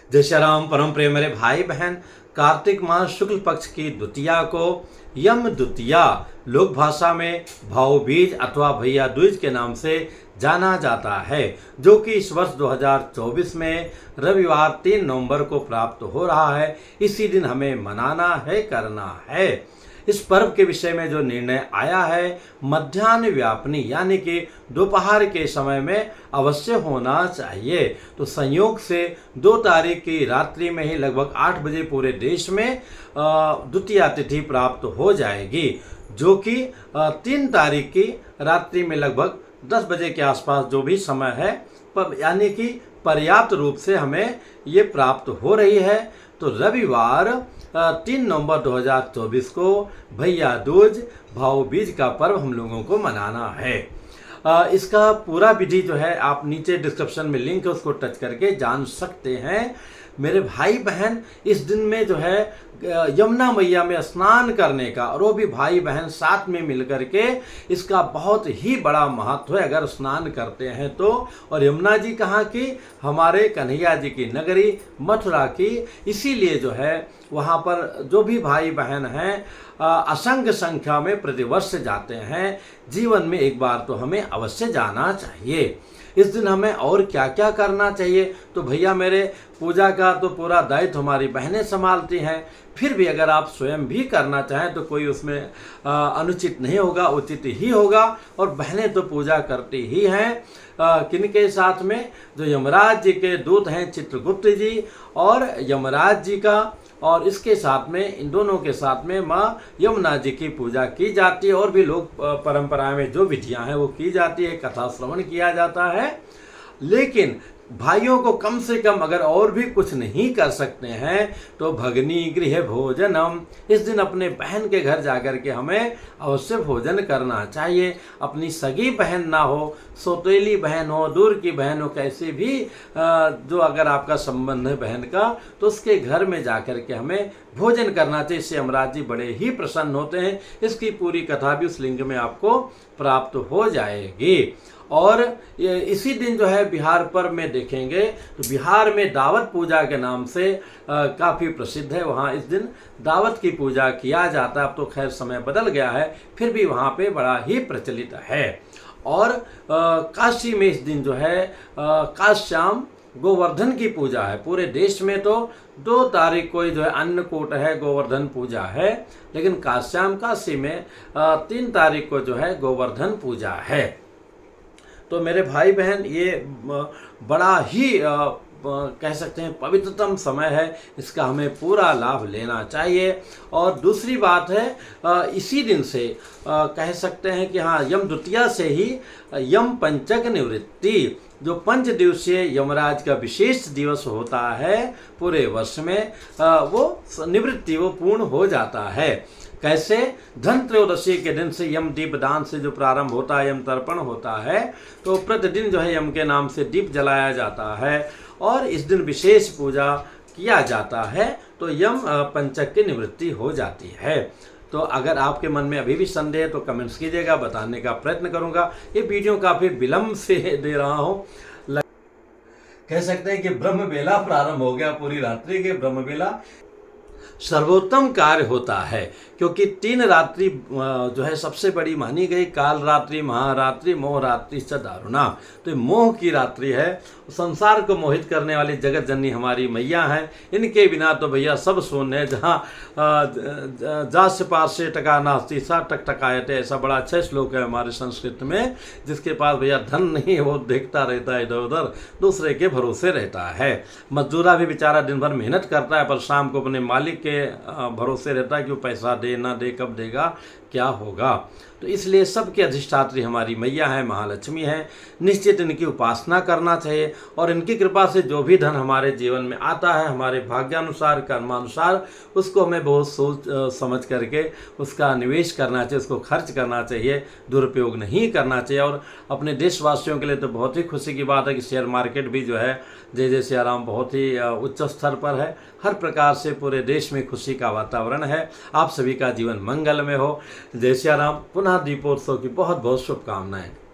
जय श्री राम। परम प्रिय मेरे भाई बहन, कार्तिक मास शुक्ल पक्ष की द्वितीया को यम द्वितीया लोक भाषा में भाऊबीज अथवा भैया दूज के नाम से जाना जाता है, जो कि इस वर्ष 2024 में रविवार 3 नवंबर को प्राप्त हो रहा है। इसी दिन हमें मनाना है, करना है। इस पर्व के विषय में जो निर्णय आया है, मध्याह्न व्यापनी यानी कि दोपहर के समय में अवश्य होना चाहिए। तो संयोग से 2 तारीख की रात्रि में ही लगभग 8 बजे पूरे देश में द्वितीया तिथि प्राप्त हो जाएगी, जो कि 3 तारीख की रात्रि में लगभग 10 बजे के आसपास जो भी समय है, यानी कि पर्याप्त रूप से हमें ये प्राप्त हो रही है। तो रविवार 3 नवंबर 2024 को भैया दूज भाऊबीज का पर्व हम लोगों को मनाना है। इसका पूरा विधि जो है आप नीचे डिस्क्रिप्शन में लिंक है, उसको टच करके जान सकते हैं। मेरे भाई बहन, इस दिन में जो है यमुना मैया में स्नान करने का, और वो भी भाई बहन साथ में मिलकर के, इसका बहुत ही बड़ा महत्व है अगर स्नान करते हैं तो। और यमुना जी कहाँ की? हमारे कन्हैया जी की नगरी मथुरा की। इसीलिए जो है वहाँ पर जो भी भाई बहन हैं असंख्य संख्या में प्रतिवर्ष जाते हैं। जीवन में एक बार तो हमें अवश्य जाना चाहिए। इस दिन हमें और क्या क्या करना चाहिए? तो भैया मेरे, पूजा का तो पूरा दायित्व हमारी बहनें संभालती हैं। फिर भी अगर आप स्वयं भी करना चाहें तो कोई उसमें अनुचित नहीं होगा, उचित ही होगा। और बहनें तो पूजा करती ही हैं। किनके साथ में? जो यमराज जी के दूत हैं चित्रगुप्त जी और यमराज जी का, और इसके साथ में इन दोनों के साथ में माँ यमुना जी की पूजा की जाती है। और भी लोग परंपरा में जो विधियां हैं वो की जाती है, कथा श्रवण किया जाता है। लेकिन भाइयों को कम से कम अगर और भी कुछ नहीं कर सकते हैं तो भगनी गृह भोजनम, इस दिन अपने बहन के घर जाकर के हमें अवश्य भोजन करना चाहिए। अपनी सगी बहन ना हो, सौतेली बहन हो, दूर की बहन हो, कैसे भी जो अगर आपका संबंध है बहन का, तो उसके घर में जाकर के हमें भोजन करना चाहिए। इससे यमराज जी बड़े ही प्रसन्न होते हैं। इसकी पूरी कथा भी उस लिंक में आपको प्राप्त हो जाएगी। और इसी दिन जो है बिहार पर्व में देखेंगे तो बिहार में दावत पूजा के नाम से काफ़ी प्रसिद्ध है। वहाँ इस दिन दावत की पूजा किया जाता है। अब तो खैर समय बदल गया है, फिर भी वहाँ पे बड़ा ही प्रचलित है। और काशी में इस दिन जो है काश्याम गोवर्धन की पूजा है। पूरे देश में तो 2 तारीख को ही जो है अन्नकूट है, गोवर्धन पूजा है, लेकिन काश्याम काशी में 3 तारीख को जो है गोवर्धन पूजा है। तो मेरे भाई बहन, ये बड़ा ही कह सकते हैं पवित्रतम समय है। इसका हमें पूरा लाभ लेना चाहिए। और दूसरी बात है, इसी दिन से कह सकते हैं कि हाँ, यम द्वितीया से ही यम पंचक निवृत्ति, जो 5 दिवसीय यमराज का विशेष दिवस होता है पूरे वर्ष में, वो निवृत्ति वो पूर्ण हो जाता है। कैसे? धन त्रयोदशी के दिन से यम दीप दान से जो प्रारंभ होता है, यम तर्पण होता है, तो प्रतिदिन जो है यम के नाम से दीप जलाया जाता है और इस दिन विशेष पूजा किया जाता है, तो यम पंचक की निवृत्ति हो जाती है। तो अगर आपके मन में अभी भी संदेह है तो कमेंट्स कीजिएगा, बताने का प्रयत्न करूंगा। ये वीडियो काफ़ी विलम्ब से दे रहा हूँ। कह सकते हैं कि ब्रह्म बेला प्रारंभ हो गया, पूरी रात्रि के ब्रह्म बेला सर्वोत्तम कार्य होता है, क्योंकि 3 रात्रि जो है सबसे बड़ी मानी गई। काल रात्रि, महारात्रि, मोह रात्रि च दारुणा। तो मोह की रात्रि है। संसार को मोहित करने वाली जगत जननी हमारी मैया हैं। इनके बिना तो भैया सब शून्य है। जहाँ जास्य पार्श्व टका नास्ति सा टक टकायते, ऐसा बड़ा अच्छा श्लोक है हमारे संस्कृत में। जिसके पास भैया धन नहीं है वो देखता रहता है इधर उधर, दूसरे के भरोसे रहता है। मजदूरा भी बेचारा दिन भर मेहनत करता है, पर शाम को अपने मालिक के भरोसे रहता है कि वो पैसा दे ना दे, कब देगा, क्या होगा। तो इसलिए सबके अधिष्ठात्री हमारी मैया है, महालक्ष्मी है। निश्चित इनकी उपासना करना चाहिए और इनकी कृपा से जो भी धन हमारे जीवन में आता है, हमारे भाग्यानुसार, कर्मानुसार, उसको हमें बहुत सोच समझ करके उसका निवेश करना चाहिए, उसको खर्च करना चाहिए, दुरुपयोग नहीं करना चाहिए। और अपने देशवासियों के लिए तो बहुत ही खुशी की बात है कि शेयर मार्केट भी जो है जय जय सिया राम बहुत ही उच्च स्तर पर है। हर प्रकार से पूरे देश में खुशी का वातावरण है। आप सभी का जीवन मंगलमय हो। जय सिया राम। पुनः दीपोत्सव की बहुत बहुत शुभकामनाएं।